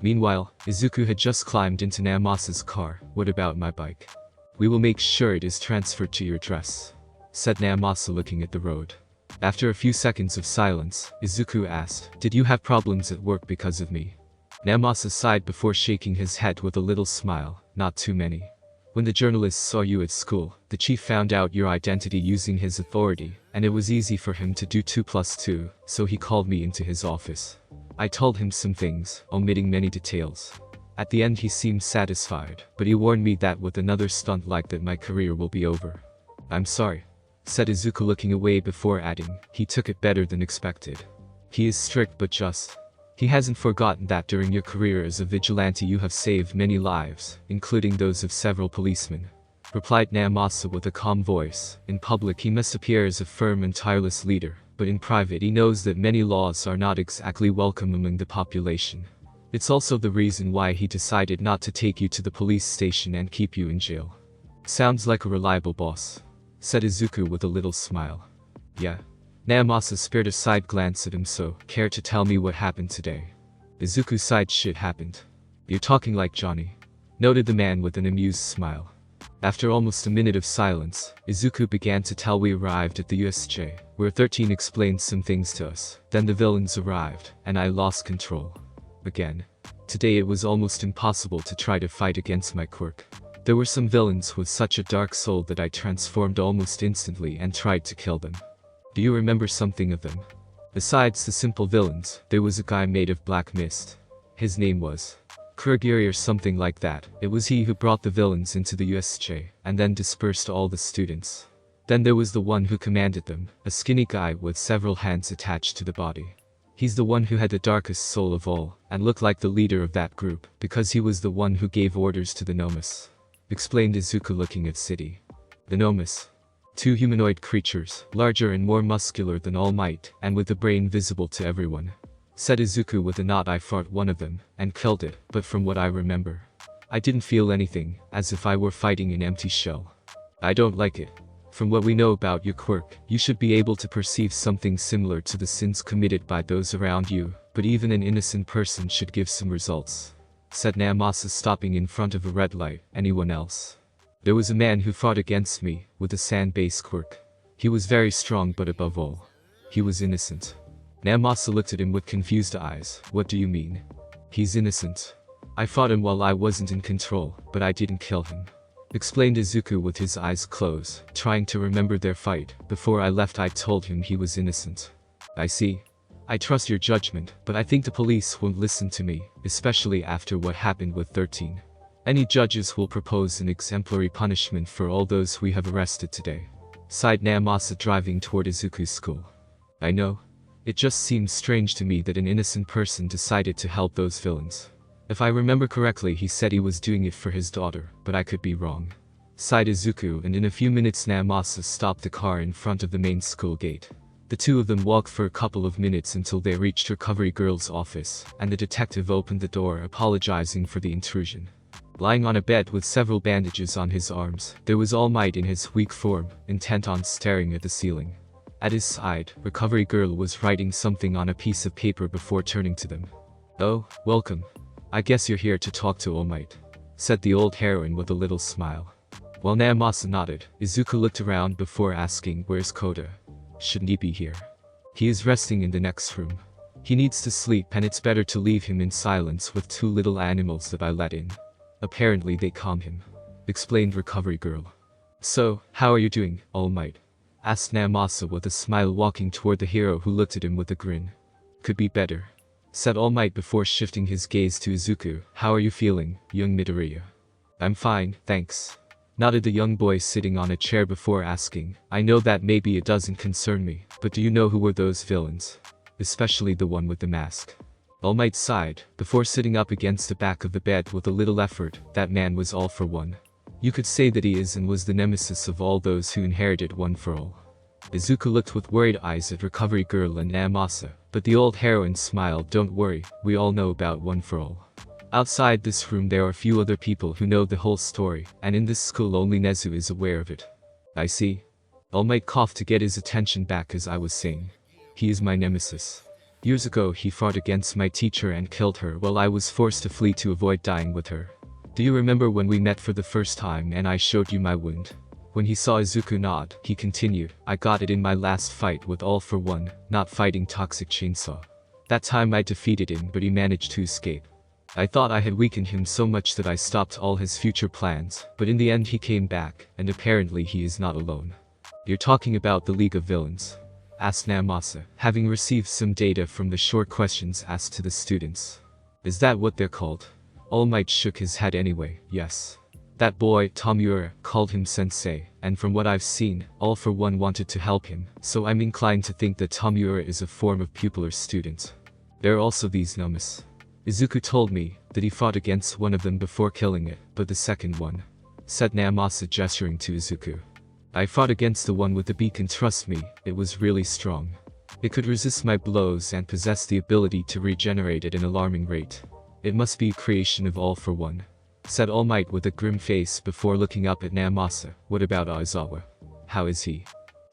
Meanwhile, Izuku had just climbed into Namasa's car. What about my bike? We will make sure it is transferred to your address, said Namasa looking at the road. After a few seconds of silence, Izuku asked, Did you have problems at work because of me? Namasa sighed before shaking his head with a little smile. Not too many. When the journalists saw you at school, the chief found out your identity using his authority, and it was easy for him to do 2 + 2, so he called me into his office. I told him some things, omitting many details. At the end he seemed satisfied, but he warned me that with another stunt like that my career will be over. I'm sorry, said Izuku looking away before adding, he took it better than expected. He is strict but just. He hasn't forgotten that during your career as a vigilante you have saved many lives, including those of several policemen, replied Naomasa with a calm voice. In public he must appear as a firm and tireless leader, but in private he knows that many laws are not exactly welcome among the population. It's also the reason why he decided not to take you to the police station and keep you in jail. Sounds like a reliable boss, said Izuku with a little smile. Yeah. Naomasa spared a side glance at him. So, care to tell me what happened today? Izuku sighed. Shit happened. You're talking like Johnny, noted the man with an amused smile. After almost a minute of silence, Izuku began to tell. We arrived at the USJ, where 13 explained some things to us, then the villains arrived, and I lost control. Again. Today it was almost impossible to try to fight against my quirk. There were some villains with such a dark soul that I transformed almost instantly and tried to kill them. Do you remember something of them? Besides the simple villains, there was a guy made of black mist. His name was Quirk or something like that. It was he who brought the villains into the USJ, and then dispersed all the students. Then there was the one who commanded them, a skinny guy with several hands attached to the body. He's the one who had the darkest soul of all, and looked like the leader of that group, because he was the one who gave orders to the Nomus, explained Izuku looking at City. The Nomus. 2 humanoid creatures, larger and more muscular than All Might, and with the brain visible to everyone, said Izuku with a nod. I fought one of them, and killed it, but from what I remember, I didn't feel anything, as if I were fighting an empty shell. I don't like it. From what we know about your quirk, you should be able to perceive something similar to the sins committed by those around you, but even an innocent person should give some results, said Naomasa, stopping in front of a red light. Anyone else? There was a man who fought against me, with a sand-based quirk. He was very strong, but above all, he was innocent. Naomasa looked at him with confused eyes. What do you mean? He's innocent. I fought him while I wasn't in control, but I didn't kill him, explained Izuku with his eyes closed, trying to remember their fight. Before I left I told him he was innocent. I see. I trust your judgment, but I think the police won't listen to me, especially after what happened with 13. Any judges will propose an exemplary punishment for all those we have arrested today, sighed Naomasa, driving toward Izuku's school. I know. It just seems strange to me that an innocent person decided to help those villains. If I remember correctly, he said he was doing it for his daughter, but I could be wrong, sighed Izuku, and in a few minutes Naomasa stopped the car in front of the main school gate. The two of them walked for a couple of minutes until they reached Recovery Girl's office, and the detective opened the door, apologizing for the intrusion. Lying on a bed with several bandages on his arms, there was All Might in his weak form, intent on staring at the ceiling. At his side, Recovery Girl was writing something on a piece of paper before turning to them. Oh, welcome. I guess you're here to talk to All Might, said the old heroine with a little smile. While Naomasa nodded, Izuku looked around before asking, where's Koda? Shouldn't he be here? He is resting in the next room. He needs to sleep, and it's better to leave him in silence with 2 little animals that I let in. Apparently they calm him, explained Recovery Girl. So, how are you doing, All Might? Asked Naomasa with a smile, walking toward the hero, who looked at him with a grin. Could be better, said All Might before shifting his gaze to Izuku. How are you feeling, young Midoriya? I'm fine, thanks, nodded the young boy sitting on a chair before asking, I know that maybe it doesn't concern me, but do you know who were those villains? Especially the one with the mask. All Might sighed, before sitting up against the back of the bed with a little effort. That man was All for One. You could say that he is and was the nemesis of all those who inherited One for All. Izuku looked with worried eyes at Recovery Girl and Naomasa, but the old heroine smiled. Don't worry, we all know about One for All. Outside this room there are a few other people who know the whole story, and in this school only Nezu is aware of it. I see. All Might coughed to get his attention back. As I was saying, he is my nemesis. Years ago he fought against my teacher and killed her while I was forced to flee to avoid dying with her. Do you remember when we met for the first time and I showed you my wound? When he saw Izuku nod, he continued, I got it in my last fight with All for One, not fighting Toxic Chainsaw. That time I defeated him, but he managed to escape. I thought I had weakened him so much that I stopped all his future plans, but in the end he came back, and apparently he is not alone. You're talking about the League of Villains? Asked Naomasa, having received some data from the short questions asked to the students. Is that what they're called? All Might shook his head anyway. Yes. That boy, Tomura, called him sensei, and from what I've seen, All for One wanted to help him, so I'm inclined to think that Tomura is a form of pupil or student. There are also these Nomus. Izuku told me that he fought against one of them before killing it, but the second one, said Namasa, gesturing to Izuku. I fought against the one with the beacon, trust me, it was really strong. It could resist my blows and possess the ability to regenerate at an alarming rate. It must be a creation of All for One, said All Might with a grim face before looking up at Namasa. What about Aizawa? How is he?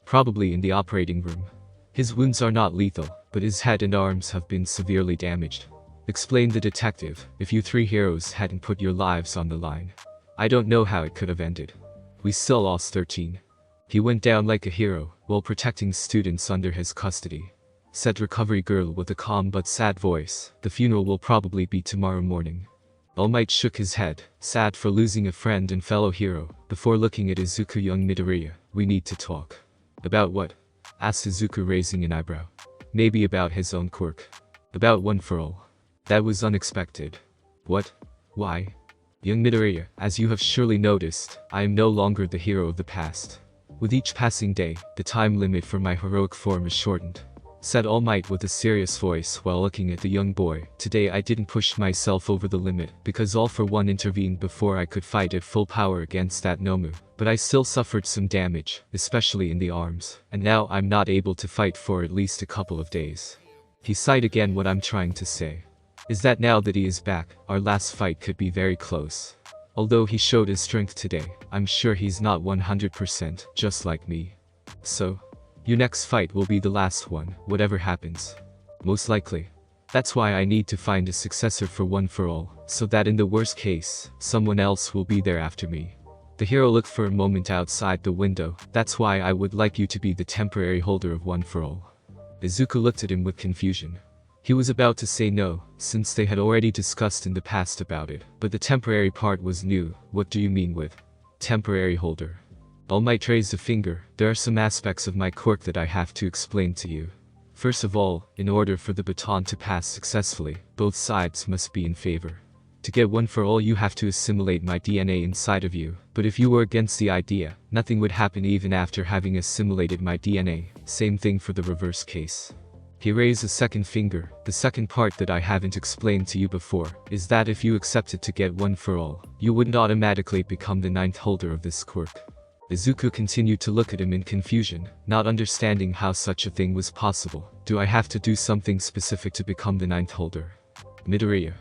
Probably in the operating room. His wounds are not lethal, but his head and arms have been severely damaged, explained the detective. If you three heroes hadn't put your lives on the line, I don't know how it could have ended. We still lost 13. He went down like a hero, while protecting students under his custody, said Recovery Girl with a calm but sad voice. The funeral will probably be tomorrow morning. All Might shook his head, sad for losing a friend and fellow hero, before looking at Izuku. Young Midoriya, we need to talk. About what? Asked Izuku, raising an eyebrow. Maybe about his own quirk. About One for All. That was unexpected. What? Why? Young Midoriya, as you have surely noticed, I am no longer the hero of the past. With each passing day, the time limit for my heroic form is shortened, said All Might with a serious voice while looking at the young boy. Today I didn't push myself over the limit, because All for One intervened before I could fight at full power against that Nomu, but I still suffered some damage, especially in the arms, and now I'm not able to fight for at least a couple of days. He sighed again. What I'm trying to say is that now that he is back, our last fight could be very close. Although he showed his strength today, I'm sure he's not 100% just like me. So, your next fight will be the last one, whatever happens. Most likely. That's why I need to find a successor for One for All, so that in the worst case, someone else will be there after me. The hero looked for a moment outside the window. That's why I would like you to be the temporary holder of One for All. Izuku looked at him with confusion. He was about to say no, since they had already discussed in the past about it, but the temporary part was new. What do you mean with temporary holder? All Might raised a finger. There are some aspects of my quirk that I have to explain to you. First of all, in order for the baton to pass successfully, both sides must be in favor. To get One for All, you have to assimilate my DNA inside of you, but if you were against the idea, nothing would happen even after having assimilated my DNA. Same thing for the reverse case. He raised a second finger. The second part that I haven't explained to you before is that if you accepted to get One for All, you wouldn't automatically become the 9th holder of this quirk. Izuku continued to look at him in confusion, not understanding how such a thing was possible. Do I have to do something specific to become the 9th holder? Midoriya.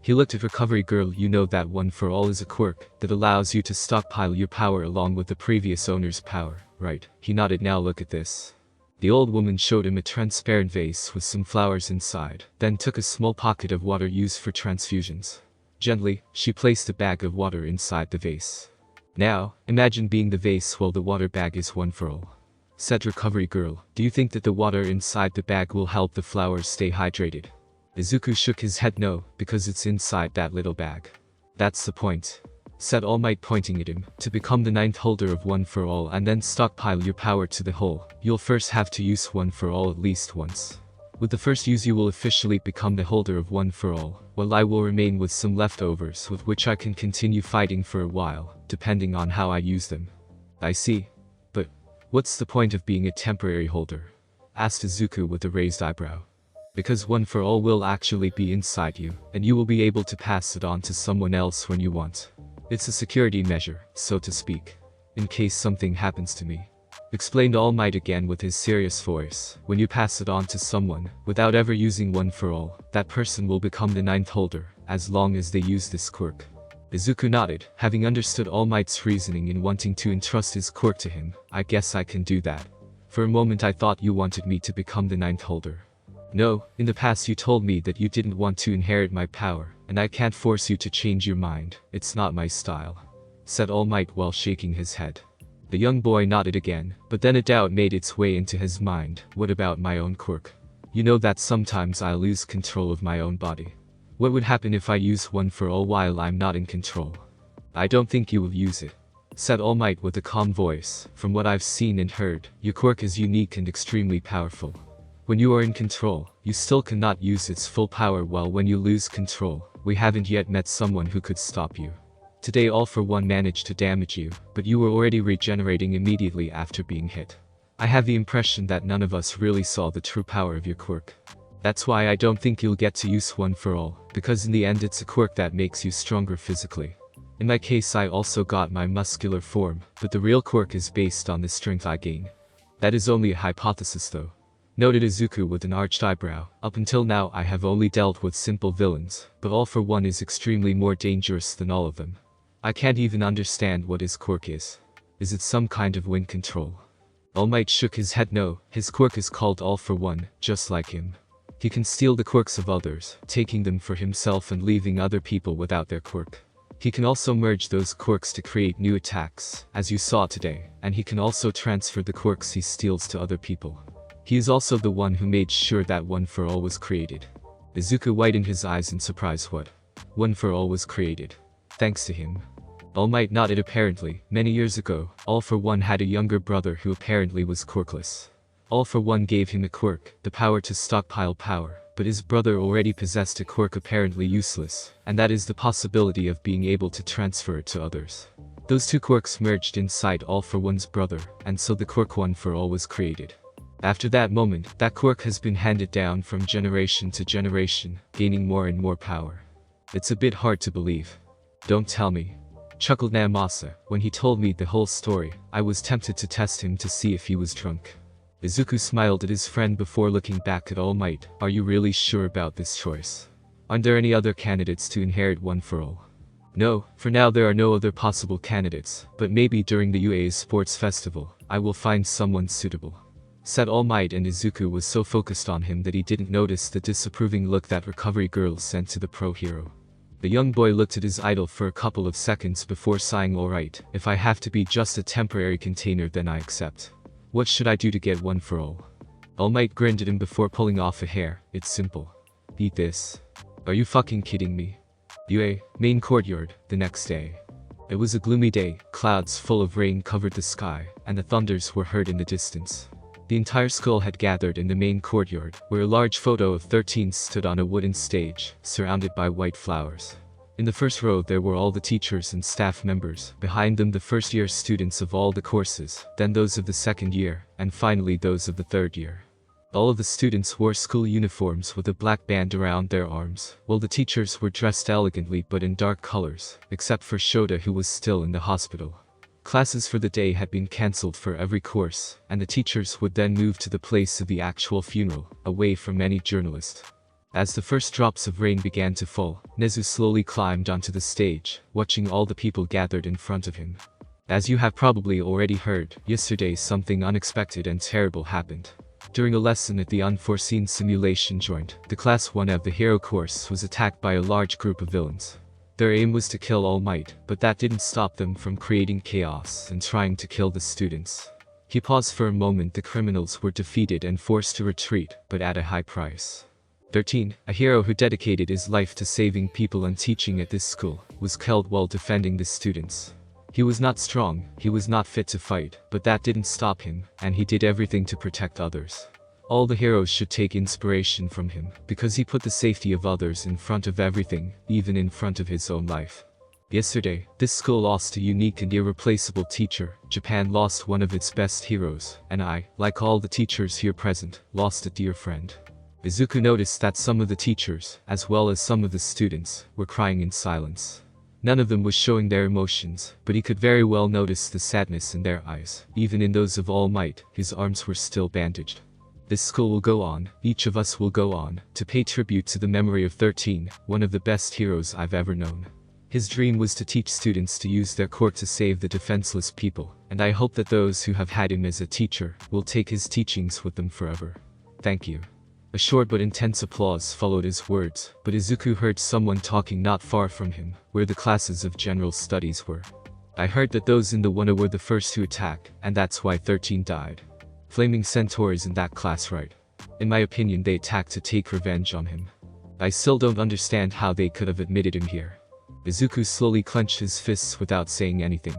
He looked at Recovery Girl. You know that One for All is a quirk that allows you to stockpile your power along with the previous owner's power, right? He nodded. Now look at this. The old woman showed him a transparent vase with some flowers inside, then took a small pocket of water used for transfusions. Gently, she placed a bag of water inside the vase. Now, imagine being the vase while the water bag is One for All, said Recovery Girl. Do you think that the water inside the bag will help the flowers stay hydrated? Izuku shook his head. No, because it's inside that little bag. That's the point, said All Might, pointing at him. To become the 9th holder of One for All and then stockpile your power to the whole, you'll first have to use One for All at least once. With the first use you will officially become the holder of One for All, while I will remain with some leftovers with which I can continue fighting for a while, depending on how I use them. I see. But what's the point of being a temporary holder? Asked Izuku with a raised eyebrow. Because One for All will actually be inside you, and you will be able to pass it on to someone else when you want. It's a security measure, so to speak, in case something happens to me, explained All Might again with his serious voice. When you pass it on to someone, without ever using One for All, that person will become the 9th holder, as long as they use this quirk. Izuku nodded, having understood All Might's reasoning in wanting to entrust his quirk to him. I guess I can do that. For a moment I thought you wanted me to become the 9th holder. No, in the past you told me that you didn't want to inherit my power, and I can't force you to change your mind. It's not my style, said All Might while shaking his head. The young boy nodded again, but then a doubt made its way into his mind. What about my own quirk? You know that sometimes I lose control of my own body. What would happen if I use One for All while I'm not in control? I don't think you will use it, said All Might with a calm voice. From what I've seen and heard, your quirk is unique and extremely powerful. When you are in control, you still cannot use its full power, while when you lose control, We haven't yet met someone who could stop you. Today All For One managed to damage you, but you were already regenerating immediately after being hit. I have the impression that none of us really saw the true power of your quirk. That's why I don't think you'll get to use One For All, because in the end it's a quirk that makes you stronger physically. In my case I also got my muscular form, but the real quirk is based on the strength I gain. That is only a hypothesis though. Noted Izuku with an arched eyebrow. Up until now I have only dealt with simple villains, but All For One is extremely more dangerous than all of them. I can't even understand what his quirk is. Is it some kind of wind control? All Might shook his head. No, his quirk is called All For One, just like him. He can steal the quirks of others, taking them for himself and leaving other people without their quirk. He can also merge those quirks to create new attacks, as you saw today, and he can also transfer the quirks he steals to other people. He is also the one who made sure that One For All was created. Izuku widened his eyes in surprise. What? One For All was created. Thanks to him. All Might nodded. Apparently, many years ago, All For One had a younger brother who apparently was quirkless. All For One gave him a quirk, the power to stockpile power, but his brother already possessed a quirk apparently useless, and that is the possibility of being able to transfer it to others. Those two quirks merged inside All For One's brother, and so the quirk One For All was created. After that moment, that quirk has been handed down from generation to generation, gaining more and more power. It's a bit hard to believe. Don't tell me. Chuckled Namasa. When he told me the whole story, I was tempted to test him to see if he was drunk. Izuku smiled at his friend before looking back at All Might. Are you really sure about this choice? Aren't there any other candidates to inherit One For All? No, for now there are no other possible candidates, but maybe during the UA's sports festival, I will find someone suitable. Said All Might, and Izuku was so focused on him that he didn't notice the disapproving look that recovery girl sent to the pro hero. The young boy looked at his idol for a couple of seconds before sighing. Alright, if I have to be just a temporary container then I accept. What should I do to get One For All? All Might grinned at him before pulling off a hair. It's simple. Eat this. Are you fucking kidding me? UA, main courtyard, the next day. It was a gloomy day, clouds full of rain covered the sky, and the thunders were heard in the distance. The entire school had gathered in the main courtyard, where a large photo of 13 stood on a wooden stage, surrounded by white flowers. In the first row there were all the teachers and staff members, behind them the first-year students of all the courses, then those of the second year, and finally those of the third year. All of the students wore school uniforms with a black band around their arms, while the teachers were dressed elegantly but in dark colors, except for Shota who was still in the hospital. Classes for the day had been cancelled for every course, and the teachers would then move to the place of the actual funeral, away from any journalist. As the first drops of rain began to fall, Nezu slowly climbed onto the stage, watching all the people gathered in front of him. As you have probably already heard, yesterday something unexpected and terrible happened. During a lesson at the unforeseen simulation joint, the class 1 of the hero course was attacked by a large group of villains. Their aim was to kill All Might, but that didn't stop them from creating chaos and trying to kill the students. He paused for a moment. The criminals were defeated and forced to retreat, but at a high price. 13, a hero who dedicated his life to saving people and teaching at this school, was killed while defending the students. He was not strong, he was not fit to fight, but that didn't stop him, and he did everything to protect others. All the heroes should take inspiration from him, because he put the safety of others in front of everything, even in front of his own life. Yesterday, this school lost a unique and irreplaceable teacher, Japan lost one of its best heroes, and I, like all the teachers here present, lost a dear friend. Izuku noticed that some of the teachers, as well as some of the students, were crying in silence. None of them was showing their emotions, but he could very well notice the sadness in their eyes, even in those of All Might. His arms were still bandaged. This school will go on, each of us will go on, to pay tribute to the memory of 13, one of the best heroes I've ever known. His dream was to teach students to use their quirk to save the defenseless people, and I hope that those who have had him as a teacher will take his teachings with them forever. Thank you. A short but intense applause followed his words, but Izuku heard someone talking not far from him, where the classes of general studies were. I heard that those in the 1A were the first to attack, and that's why 13 died. Flaming centaurs in that class, right? In my opinion they attacked to take revenge on him. I still don't understand how they could have admitted him here. Izuku slowly clenched his fists without saying anything.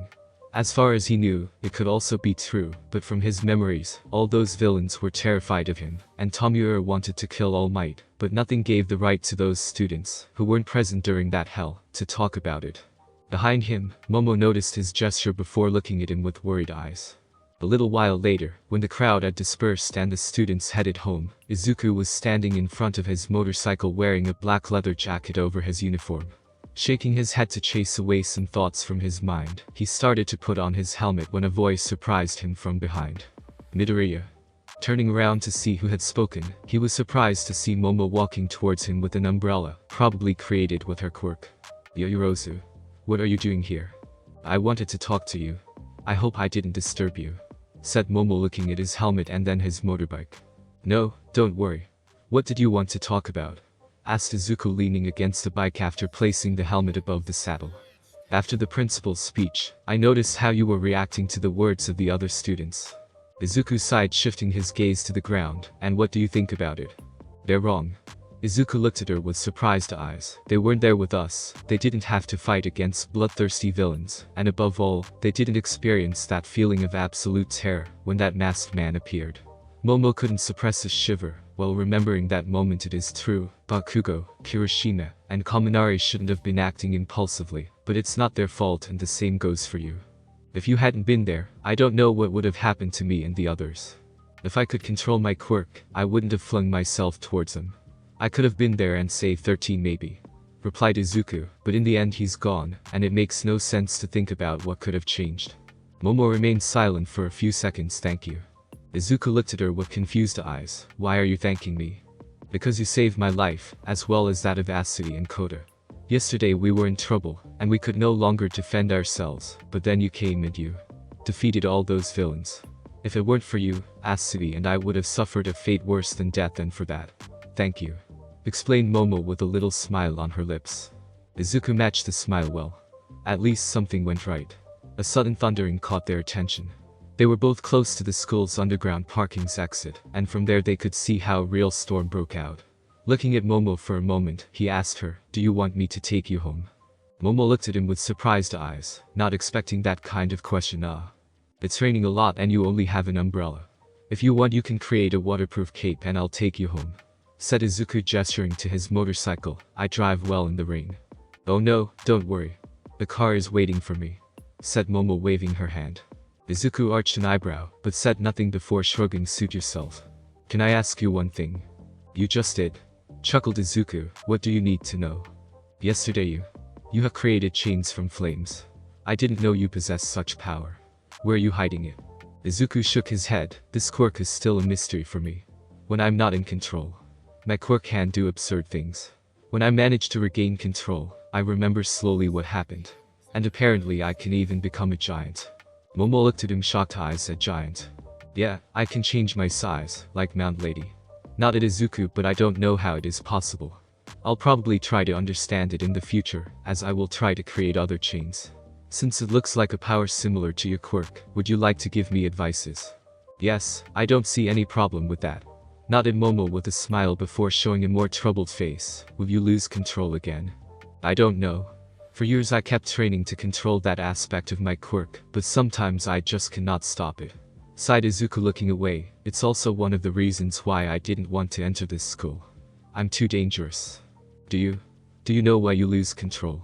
As far as he knew, it could also be true, but from his memories, all those villains were terrified of him, and Tomura wanted to kill All Might, but nothing gave the right to those students, who weren't present during that hell, to talk about it. Behind him, Momo noticed his gesture before looking at him with worried eyes. A little while later, when the crowd had dispersed and the students headed home, Izuku was standing in front of his motorcycle wearing a black leather jacket over his uniform. Shaking his head to chase away some thoughts from his mind, he started to put on his helmet when a voice surprised him from behind. Midoriya. Turning around to see who had spoken, he was surprised to see Momo walking towards him with an umbrella, probably created with her quirk. Yorozu. What are you doing here? I wanted to talk to you. I hope I didn't disturb you, said Momo looking at his helmet and then his motorbike. No, don't worry. What did you want to talk about? Asked Izuku leaning against the bike after placing the helmet above the saddle. After the principal's speech, I noticed how you were reacting to the words of the other students. Izuku sighed, shifting his gaze to the ground. And what do you think about it? They're wrong. Izuku looked at her with surprised eyes. They weren't there with us, they didn't have to fight against bloodthirsty villains, and above all, they didn't experience that feeling of absolute terror when that masked man appeared. Momo couldn't suppress a shiver, while remembering that moment. It is true, Bakugo, Kirishima, and Kaminari shouldn't have been acting impulsively, but it's not their fault and the same goes for you. If you hadn't been there, I don't know what would have happened to me and the others. If I could control my quirk, I wouldn't have flung myself towards them. I could have been there and saved 13 maybe, replied Izuku, but in the end he's gone, and it makes no sense to think about what could have changed. Momo remained silent for a few seconds. Thank you. Izuku looked at her with confused eyes. Why are you thanking me? Because you saved my life, as well as that of Asudi and Kota. Yesterday we were in trouble, and we could no longer defend ourselves, but then you came and you defeated all those villains. If it weren't for you, Asudi and I would have suffered a fate worse than death, and for that, thank you, explained Momo with a little smile on her lips. Izuku matched the smile well. At least something went right. A sudden thundering caught their attention. They were both close to the school's underground parking's exit, and from there they could see how a real storm broke out. Looking at Momo for a moment, he asked her, "Do you want me to take you home?" Momo looked at him with surprised eyes, not expecting that kind of question. It's raining a lot and you only have an umbrella. If you want you can create a waterproof cape and I'll take you home, said Izuku, gesturing to his motorcycle. I drive well in the rain. Oh no, don't worry. The car is waiting for me, said Momo, waving her hand. Izuku arched an eyebrow, but said nothing before shrugging. Suit yourself. Can I ask you one thing? You just did, chuckled Izuku. What do you need to know? Yesterday you have created chains from flames. I didn't know you possessed such power. Where are you hiding it? Izuku shook his head. This quirk is still a mystery for me. When I'm not in control, my quirk can do absurd things. When I manage to regain control, I remember slowly what happened. And apparently I can even become a giant. Momo looked at him, shocked eyes. A giant? Yeah, I can change my size, like Mount Lady. Nodded Izuku, but I don't know how it is possible. I'll probably try to understand it in the future, as I will try to create other chains. Since it looks like a power similar to your quirk, would you like to give me advices? Yes, I don't see any problem with that. Nodded Momo with a smile before showing a more troubled face. Will you lose control again? I don't know. For years I kept training to control that aspect of my quirk, but sometimes I just cannot stop it. Sighed Izuku, looking away. It's also one of the reasons why I didn't want to enter this school. I'm too dangerous. Do you know why you lose control?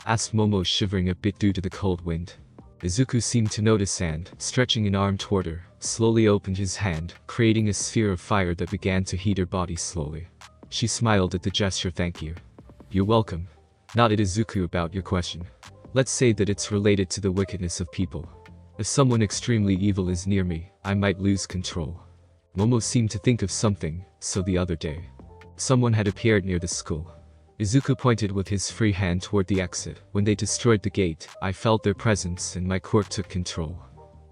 Asked Momo, shivering a bit due to the cold wind. Izuku seemed to notice and, stretching an arm toward her, slowly opened his hand, creating a sphere of fire that began to heat her body slowly. She smiled at the gesture. Thank you. You're welcome. Nodded Izuku. About your question. Let's say that it's related to the wickedness of people. If someone extremely evil is near me, I might lose control. Momo seemed to think of something. So the other day, someone had appeared near the school. Izuku pointed with his free hand toward the exit. When they destroyed the gate, I felt their presence and my quirk took control.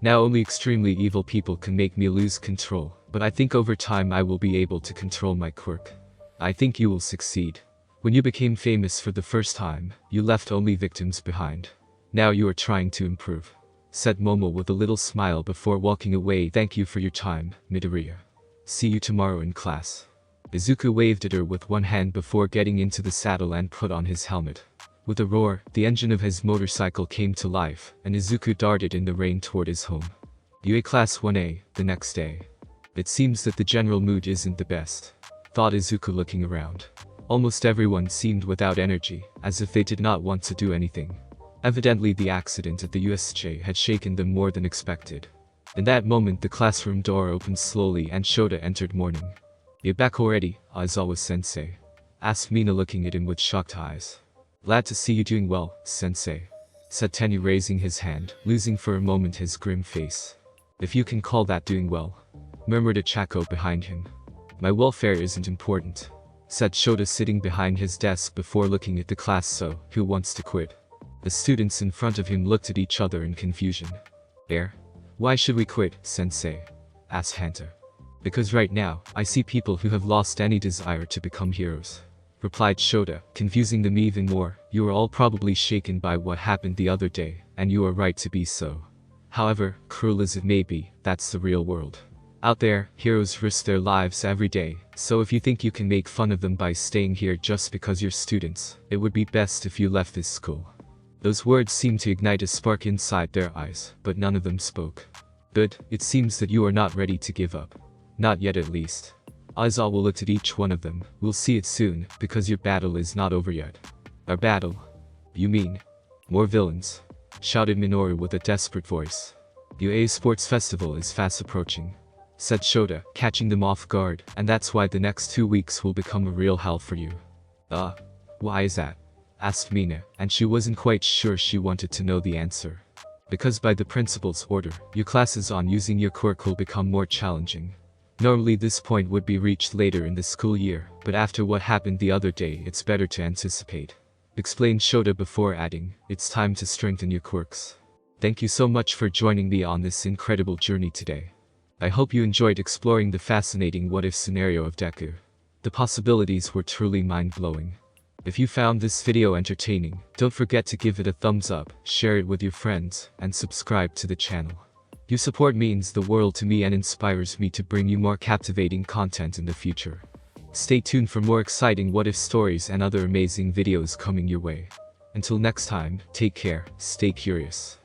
Now only extremely evil people can make me lose control, but I think over time I will be able to control my quirk. I think you will succeed. When you became famous for the first time, you left only victims behind. Now you are trying to improve, said Momo with a little smile before walking away. Thank you for your time, Midoriya. See you tomorrow in class. Izuku waved at her with one hand before getting into the saddle and put on his helmet. With a roar, the engine of his motorcycle came to life, and Izuku darted in the rain toward his home. UA Class 1A, the next day. It seems that the general mood isn't the best, thought Izuku looking around. Almost everyone seemed without energy, as if they did not want to do anything. Evidently the accident at the USJ had shaken them more than expected. In that moment the classroom door opened slowly and Shota entered mourning. "You back already, Aizawa-sensei?" asked Mina looking at him with shocked eyes. "Glad to see you doing well, sensei," said Tenyu raising his hand, losing for a moment his grim face. "If you can call that doing well," murmured a Chako behind him. "My welfare isn't important," said Shota sitting behind his desk before looking at the class. "So, who wants to quit?" The students in front of him looked at each other in confusion. "Why should we quit, sensei?" asked Hanta. "Because right now, I see people who have lost any desire to become heroes," replied Shota, confusing them even more. "You are all probably shaken by what happened the other day, and you are right to be so. However, cruel as it may be, that's the real world. Out there, heroes risk their lives every day, so if you think you can make fun of them by staying here just because you're students, it would be best if you left this school." Those words seemed to ignite a spark inside their eyes, but none of them spoke. "Good, it seems that you are not ready to give up. Not yet at least." Aizawa looked at each one of them. "We'll see it soon, because your battle is not over yet." "Our battle? You mean more villains?" shouted Minoru with a desperate voice. "UA Sports Festival is fast approaching," said Shota, catching them off guard, "and that's why the next 2 weeks will become a real hell for you." Why is that?" asked Mina, and she wasn't quite sure she wanted to know the answer. "Because by the principal's order, your classes on using your quirk will become more challenging. Normally this point would be reached later in the school year, but after what happened the other day it's better to anticipate," explained Shota before adding, "It's time to strengthen your quirks. Thank you so much for joining me on this incredible journey today. I hope you enjoyed exploring the fascinating what-if scenario of Deku. The possibilities were truly mind-blowing. If you found this video entertaining, don't forget to give it a thumbs up, share it with your friends, and subscribe to the channel. Your support means the world to me and inspires me to bring you more captivating content in the future. Stay tuned for more exciting what-if stories and other amazing videos coming your way. Until next time, take care, stay curious.